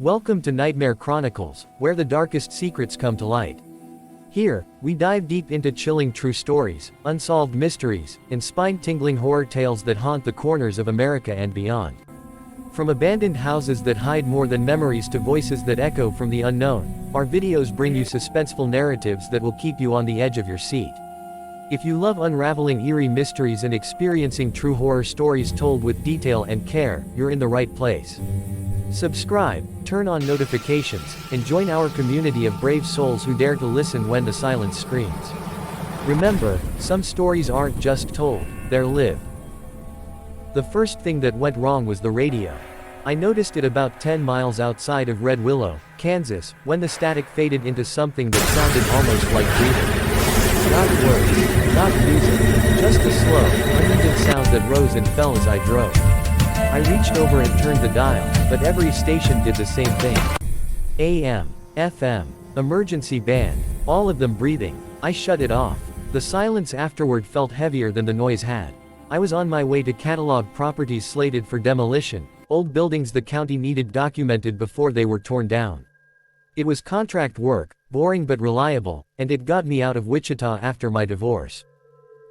Welcome to Nightmare Chronicles, where the darkest secrets come to light. Here, we dive deep into chilling true stories, unsolved mysteries, and spine-tingling horror tales that haunt the corners of America and beyond. From abandoned houses that hide more than memories to voices that echo from the unknown, our videos bring you suspenseful narratives that will keep you on the edge of your seat. If you love unraveling eerie mysteries and experiencing true horror stories told with detail and care, you're in the right place. Subscribe, turn on notifications, and join our community of brave souls who dare to listen when the silence screams. Remember, some stories aren't just told, they're lived. The first thing that went wrong was the radio. I noticed it about 10 miles outside of Red Willow, Kansas, when the static faded into something that sounded almost like breathing. Not words, not music, just a slow, uneven sound that rose and fell as I drove. I reached over and turned the dial, but every station did the same thing. AM, FM, emergency band, all of them breathing. I shut it off. The silence afterward felt heavier than the noise had. I was on my way to catalog properties slated for demolition, old buildings the county needed documented before they were torn down. It was contract work, boring but reliable, and it got me out of Wichita after my divorce.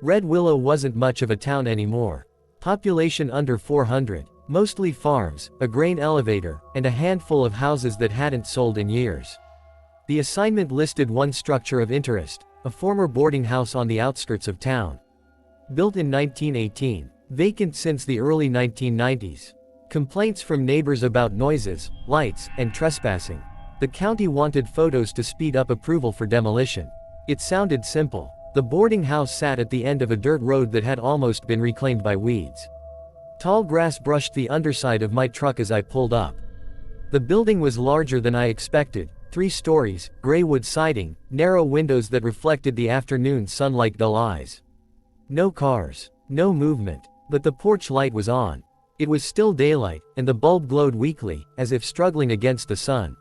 Red Willow wasn't much of a town anymore. Population under 400, mostly farms, a grain elevator, and a handful of houses that hadn't sold in years. The assignment listed one structure of interest, a former boarding house on the outskirts of town. Built in 1918, vacant since the early 1990s. Complaints from neighbors about noises, lights, and trespassing. The county wanted photos to speed up approval for demolition. It sounded simple. The boarding house sat at the end of a dirt road that had almost been reclaimed by weeds. Tall grass brushed the underside of my truck as I pulled up. The building was larger than I expected, 3 stories, gray wood siding, narrow windows that reflected the afternoon sun like dull eyes. No cars, no movement, but the porch light was on. It was still daylight, and the bulb glowed weakly, as if struggling against the sun.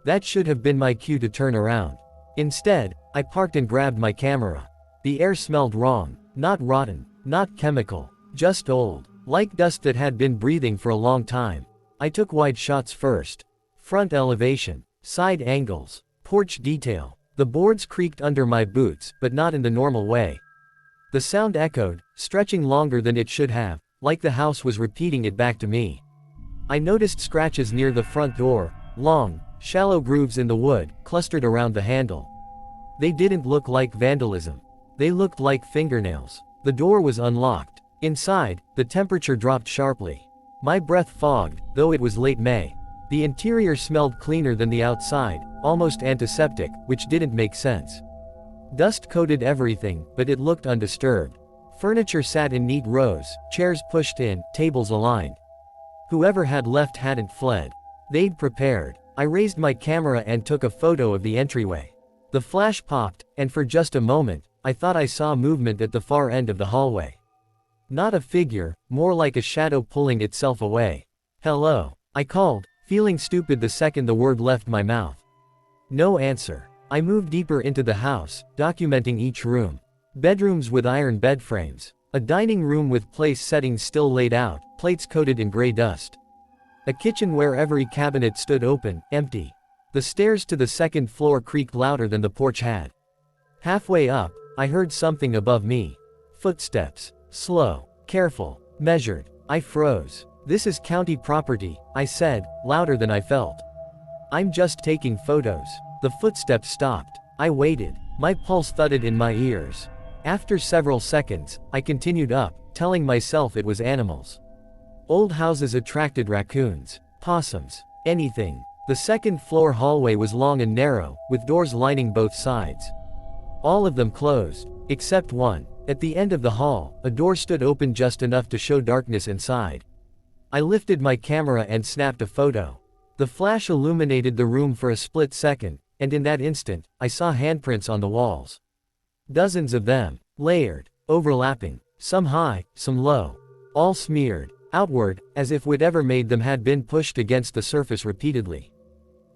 That should have been my cue to turn around. Instead, I parked and grabbed my camera. The air smelled wrong, not rotten, not chemical, just old, like dust that had been breathing for a long time. I took wide shots first. Front elevation, side angles, porch detail. The boards creaked under my boots, but not in the normal way. The sound echoed, stretching longer than it should have, like the house was repeating it back to me. I noticed scratches near the front door, long, shallow grooves in the wood, clustered around the handle. They didn't look like vandalism. They looked like fingernails. The door was unlocked. Inside, the temperature dropped sharply. My breath fogged, though it was late May. The interior smelled cleaner than the outside, almost antiseptic, which didn't make sense. Dust coated everything, but it looked undisturbed. Furniture sat in neat rows, chairs pushed in, tables aligned. Whoever had left hadn't fled. They'd prepared. I raised my camera and took a photo of the entryway. The flash popped, and for just a moment, I thought I saw movement at the far end of the hallway. Not a figure, more like a shadow pulling itself away. "Hello," I called, feeling stupid the second the word left my mouth. No answer. I moved deeper into the house, documenting each room. Bedrooms with iron bed frames. A dining room with place settings still laid out, plates coated in gray dust. A kitchen where every cabinet stood open, empty. The stairs to the second floor creaked louder than the porch had. Halfway up, I heard something above me. Footsteps. Slow, careful, measured. I froze. "This is county property," I said, louder than I felt. "I'm just taking photos." The footsteps stopped. I waited. My pulse thudded in my ears. After several seconds, I continued up, telling myself it was animals. Old houses attracted raccoons, possums, anything. The second floor hallway was long and narrow, with doors lining both sides. All of them closed, except one. At the end of the hall, a door stood open just enough to show darkness inside. I lifted my camera and snapped a photo. The flash illuminated the room for a split second, and in that instant, I saw handprints on the walls. Dozens of them, layered, overlapping, some high, some low, all smeared outward, as if whatever made them had been pushed against the surface repeatedly.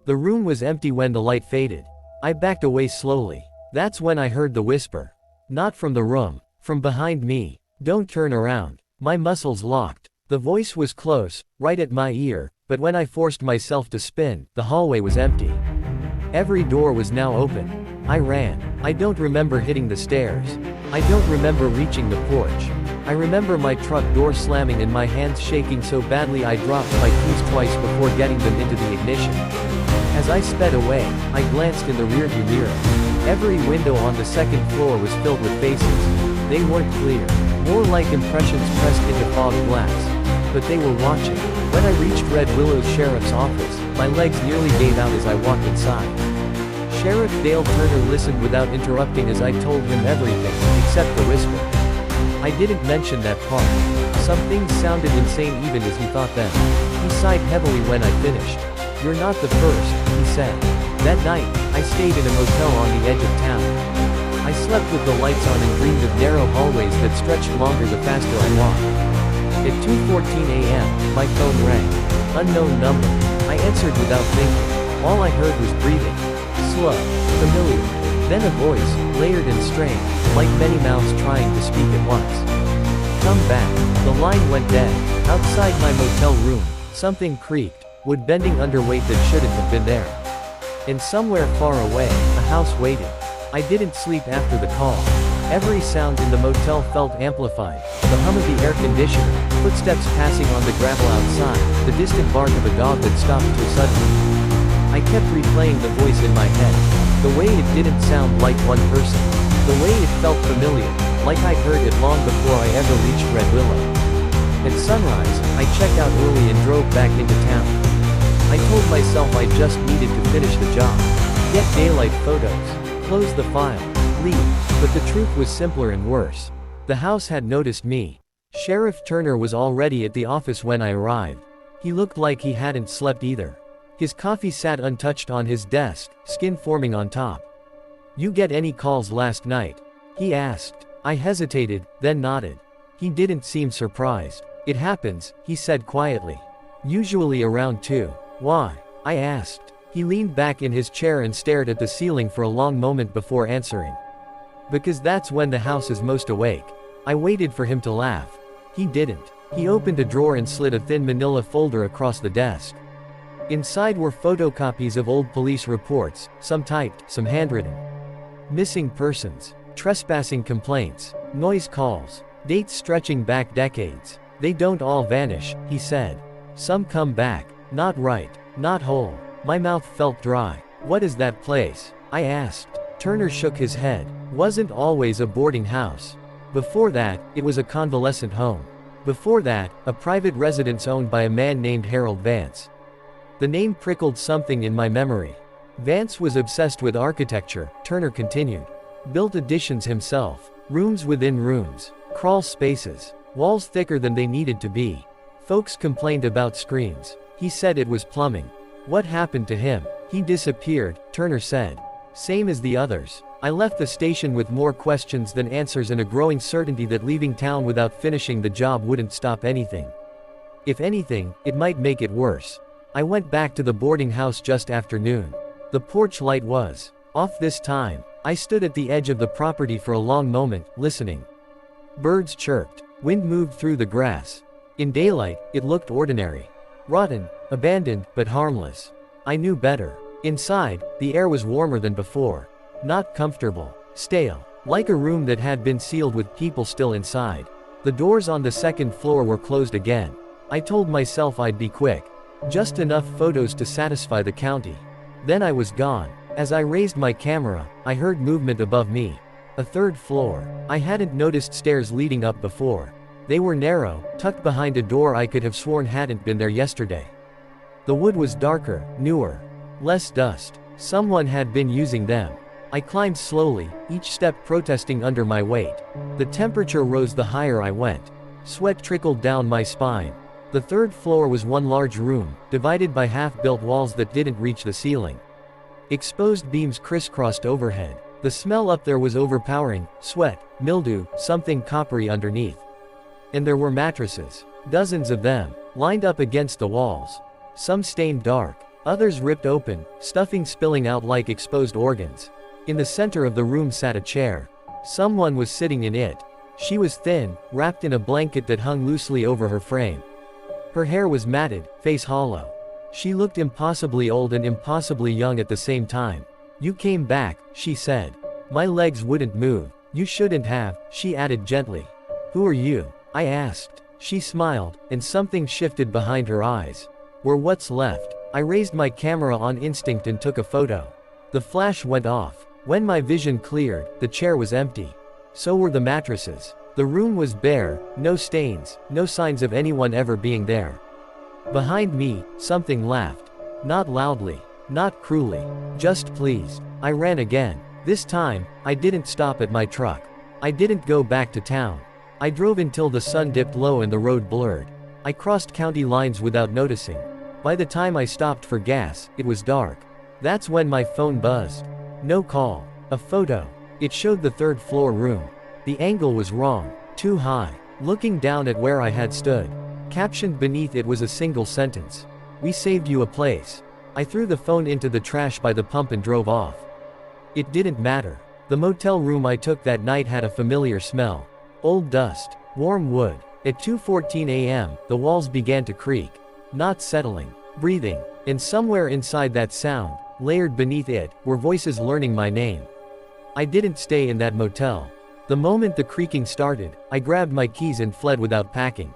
The room was empty when the light faded. I backed away slowly. That's when I heard the whisper. Not from the room, from behind me. "Don't turn around." My muscles locked. The voice was close, right at my ear, But when I forced myself to spin, the hallway was empty. Every door was now open. I ran. I don't remember hitting the stairs. I don't remember reaching the porch. I remember my truck door slamming and my hands shaking so badly I dropped my keys twice before getting them into the ignition. As I sped away, I glanced in the rearview mirror. Every window on the second floor was filled with faces. They weren't clear, more like impressions pressed into fogged glass. But they were watching. When I reached Red Willow's sheriff's office, my legs nearly gave out as I walked inside. Sheriff Dale Turner listened without interrupting as I told him everything, except the whisper. I didn't mention that part. Some things sounded insane even as he thought them. He sighed heavily when I finished. You're not the first, he said. That night, I stayed in a motel on the edge of town. I slept with the lights on and dreamed of narrow hallways that stretched longer the faster I walked. At 2:14 a.m., my phone rang. Unknown number. I answered without thinking. All I heard was breathing. Slow. Familiar. Then a voice, layered and strange, like many mouths trying to speak at once. Come back. The line went dead. Outside my motel room, something creaked, wood bending underweight that shouldn't have been there. And somewhere far away, a house waited. I didn't sleep after the call. Every sound in the motel felt amplified. The hum of the air conditioner, footsteps passing on the gravel outside, the distant bark of a dog that stopped too suddenly. I kept replaying the voice in my head. The way it didn't sound like one person. The way it felt familiar, like I'd heard it long before I ever reached Red Willow. At sunrise, I checked out early and drove back into town. I told myself I just needed to finish the job. Get daylight photos. Close the file. Leave. But the truth was simpler and worse. The house had noticed me. Sheriff Turner was already at the office when I arrived. He looked like he hadn't slept either. His coffee sat untouched on his desk, skin forming on top. You get any calls last night? He asked. I hesitated, then nodded. He didn't seem surprised. It happens, he said quietly. Usually around 2. Why? I asked. He leaned back in his chair and stared at the ceiling for a long moment before answering. Because that's when the house is most awake. I waited for him to laugh. He didn't. He opened a drawer and slid a thin manila folder across the desk. Inside were photocopies of old police reports, some typed, some handwritten. Missing persons, trespassing complaints, noise calls, dates stretching back decades. They don't all vanish, he said. Some come back, not right, not whole. My mouth felt dry. What is that place? I asked. Turner shook his head. Wasn't always a boarding house. Before that, it was a convalescent home. Before that, a private residence owned by a man named Harold Vance. The name prickled something in my memory. Vance was obsessed with architecture, Turner continued. Built additions himself. Rooms within rooms. Crawl spaces. Walls thicker than they needed to be. Folks complained about screams. He said it was plumbing. What happened to him? He disappeared, Turner said. Same as the others. I left the station with more questions than answers and a growing certainty that leaving town without finishing the job wouldn't stop anything. If anything, it might make it worse. I went back to the boarding house just after noon. The porch light was off this time. I stood at the edge of the property for a long moment, listening. Birds chirped. Wind moved through the grass. In daylight, it looked ordinary. Rotten, abandoned, but harmless. I knew better. Inside, the air was warmer than before. Not comfortable. Stale. Like a room that had been sealed with people still inside. The doors on the second floor were closed again. I told myself I'd be quick. Just enough photos to satisfy the county. Then I was gone. As I raised my camera, I heard movement above me. A third floor. I hadn't noticed stairs leading up before. They were narrow, tucked behind a door I could have sworn hadn't been there yesterday. The wood was darker, newer. Less dust. Someone had been using them. I climbed slowly, each step protesting under my weight. The temperature rose the higher I went. Sweat trickled down my spine. The third floor was one large room, divided by half-built walls that didn't reach the ceiling. Exposed beams crisscrossed overhead. The smell up there was overpowering, sweat, mildew, something coppery underneath. And there were mattresses. Dozens of them, lined up against the walls. Some stained dark, others ripped open, stuffing spilling out like exposed organs. In the center of the room sat a chair. Someone was sitting in it. She was thin, wrapped in a blanket that hung loosely over her frame. Her hair was matted, face hollow. She looked impossibly old and impossibly young at the same time. "You came back," she said. My legs wouldn't move. "You shouldn't have," she added gently. "Who are you?" I asked. She smiled, and something shifted behind her eyes. "We're what's left." I raised my camera on instinct and took a photo. The flash went off. When my vision cleared, the chair was empty. So were the mattresses. The room was bare, no stains, no signs of anyone ever being there. Behind me, something laughed. Not loudly, not cruelly, just pleased. I ran again. This time, I didn't stop at my truck. I didn't go back to town. I drove until the sun dipped low and the road blurred. I crossed county lines without noticing. By the time I stopped for gas, it was dark. That's when my phone buzzed. No call. A photo. It showed the third-floor room. The angle was wrong. Too high. Looking down at where I had stood. Captioned beneath it was a single sentence. "We saved you a place." I threw the phone into the trash by the pump and drove off. It didn't matter. The motel room I took that night had a familiar smell. Old dust. Warm wood. At 2:14 a.m., the walls began to creak. Not settling. Breathing. And somewhere inside that sound, layered beneath it, were voices learning my name. I didn't stay in that motel. The moment the creaking started, I grabbed my keys and fled without packing.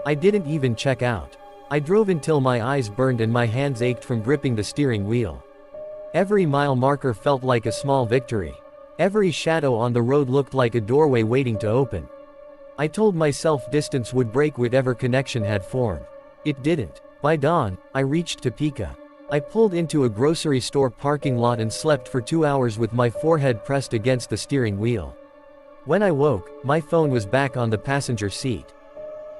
I didn't even check out. I drove until my eyes burned and my hands ached from gripping the steering wheel. Every mile marker felt like a small victory. Every shadow on the road looked like a doorway waiting to open. I told myself distance would break whatever connection had formed. It didn't. By dawn, I reached Topeka. I pulled into a grocery store parking lot and slept for 2 hours with my forehead pressed against the steering wheel. When I woke, my phone was back on the passenger seat.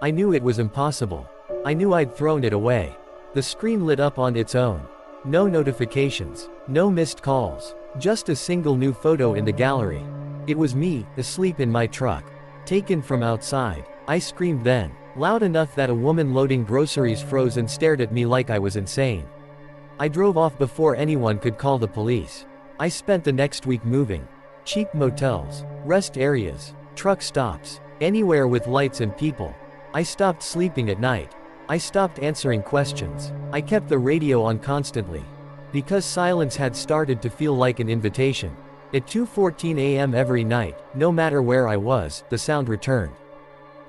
I knew it was impossible. I knew I'd thrown it away. The screen lit up on its own. No notifications, no missed calls, just a single new photo in the gallery. It was me, asleep in my truck. Taken from outside. I screamed then, loud enough that a woman loading groceries froze and stared at me like I was insane. I drove off before anyone could call the police. I spent the next week moving. Cheap motels, rest areas, truck stops, anywhere with lights and people. I stopped sleeping at night. I stopped answering questions. I kept the radio on constantly. Because silence had started to feel like an invitation. At 2:14 a.m. every night, no matter where I was, the sound returned.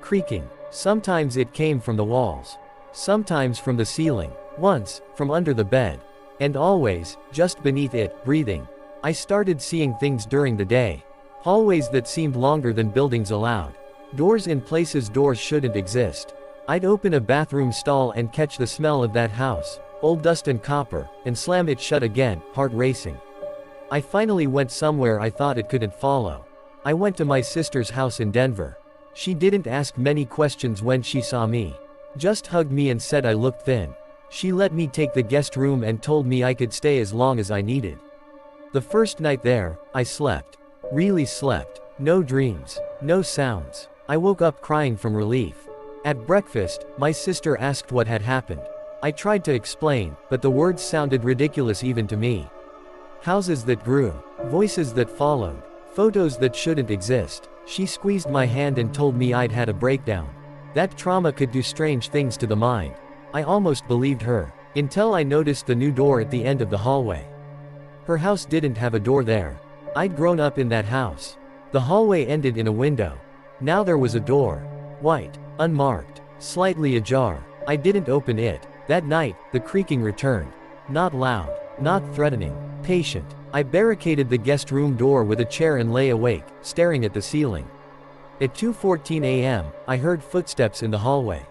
Creaking. Sometimes it came from the walls. Sometimes from the ceiling. Once, from under the bed. And always, just beneath it, breathing. I started seeing things during the day. Hallways that seemed longer than buildings allowed. Doors in places doors shouldn't exist. I'd open a bathroom stall and catch the smell of that house, old dust and copper, and slam it shut again, heart racing. I finally went somewhere I thought it couldn't follow. I went to my sister's house in Denver. She didn't ask many questions when she saw me. Just hugged me and said I looked thin. She let me take the guest room and told me I could stay as long as I needed. The first night there, I slept. Really slept. No dreams. No sounds. I woke up crying from relief. At breakfast, my sister asked what had happened. I tried to explain, but the words sounded ridiculous even to me. Houses that grew. Voices that followed. Photos that shouldn't exist. She squeezed my hand and told me I'd had a breakdown. That trauma could do strange things to the mind. I almost believed her. Until I noticed the new door at the end of the hallway. Her house didn't have a door there. I'd grown up in that house. The hallway ended in a window. Now there was a door. White. Unmarked. Slightly ajar. I didn't open it. That night, the creaking returned. Not loud. Not threatening. Patient. I barricaded the guest room door with a chair and lay awake, staring at the ceiling. At 2:14 a.m., I heard footsteps in the hallway.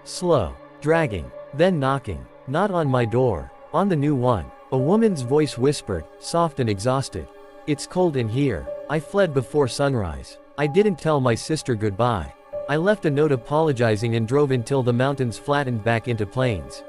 Slow. Dragging. Then knocking. Not on my door. On the new one. A woman's voice whispered, soft and exhausted. "It's cold in here." I fled before sunrise. I didn't tell my sister goodbye. I left a note apologizing and drove until the mountains flattened back into plains.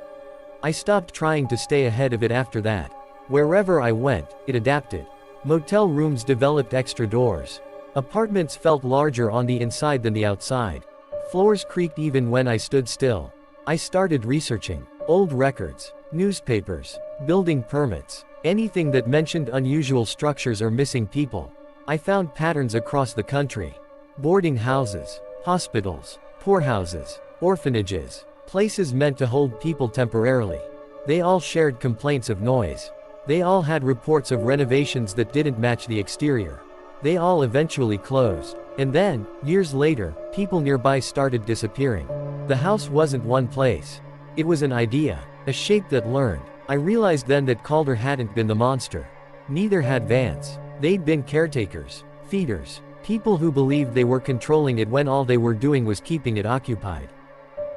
I stopped trying to stay ahead of it after that. Wherever I went, it adapted. Motel rooms developed extra doors. Apartments felt larger on the inside than the outside. Floors creaked even when I stood still. I started researching. Old records, newspapers, building permits, anything that mentioned unusual structures or missing people. I found patterns across the country. Boarding houses, hospitals, poorhouses, orphanages, places meant to hold people temporarily. They all shared complaints of noise. They all had reports of renovations that didn't match the exterior. They all eventually closed. And then, years later, people nearby started disappearing. The house wasn't one place. It was an idea, a shape that learned. I realized then that Calder hadn't been the monster. Neither had Vance. They'd been caretakers, feeders, people who believed they were controlling it when all they were doing was keeping it occupied.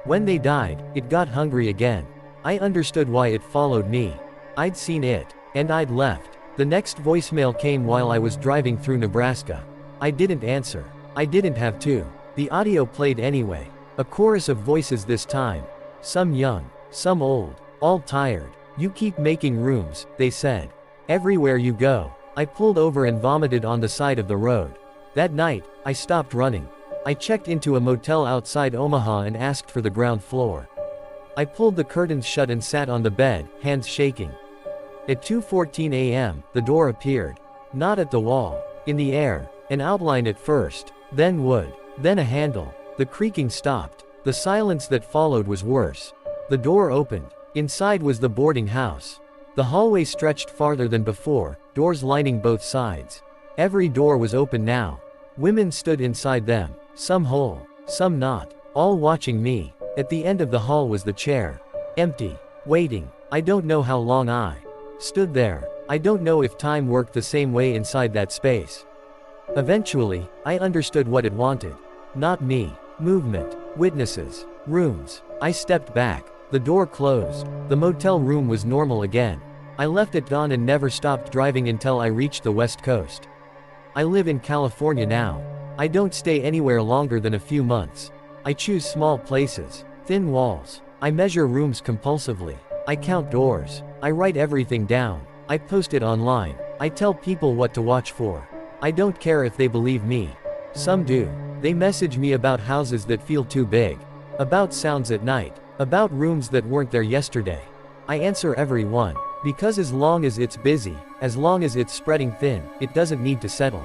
When they died, it got hungry again. I understood why it followed me. I'd seen it, and I'd left. The next voicemail came while I was driving through Nebraska. I didn't answer. I didn't have to. The audio played anyway. A chorus of voices this time. Some young, some old, all tired. You keep making rooms, they said. Everywhere you go. I pulled over and vomited on the side of the road. That night, I stopped running. I checked into a motel outside Omaha and asked for the ground floor. I pulled the curtains shut and sat on the bed, hands shaking. At 2:14 a.m., the door appeared. Not at the wall. In the air. An outline at first. Then wood. Then a handle. The creaking stopped. The silence that followed was worse. The door opened. Inside was the boarding house. The hallway stretched farther than before, doors lining both sides. Every door was open now. Women stood inside them, some whole, some not, all watching me. At the end of the hall was the chair. Empty. Waiting. I don't know how long I stood there. I don't know if time worked the same way inside that space. Eventually, I understood what it wanted. Not me. Movement. Witnesses. Rooms. I stepped back. The door closed. The motel room was normal again. I left at dawn and never stopped driving until I reached the West Coast. I live in California now. I don't stay anywhere longer than a few months. I choose small places. Thin walls. I measure rooms compulsively. I count doors. I write everything down. I post it online. I tell people what to watch for. I don't care if they believe me. Some do. They message me about houses that feel too big. About sounds at night. About rooms that weren't there yesterday. I answer every one. Because as long as it's busy, as long as it's spreading thin, it doesn't need to settle.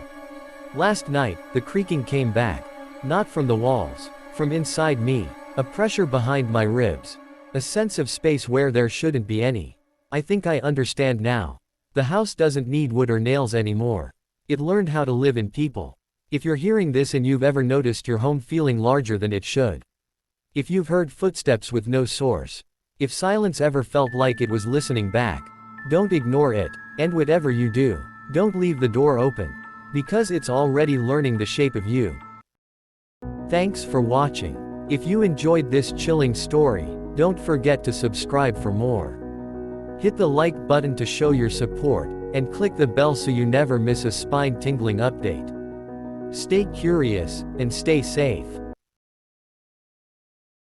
Last night, the creaking came back. Not from the walls. From inside me. A pressure behind my ribs. A sense of space where there shouldn't be any. I think I understand now. The house doesn't need wood or nails anymore. It learned how to live in people. If you're hearing this and you've ever noticed your home feeling larger than it should. If you've heard footsteps with no source. If silence ever felt like it was listening back. Don't ignore it, and whatever you do, don't leave the door open. Because it's already learning the shape of you. Thanks for watching. If you enjoyed this chilling story, don't forget to subscribe for more. Hit the like button to show your support, and click the bell so you never miss a spine-tingling update. Stay curious, and stay safe.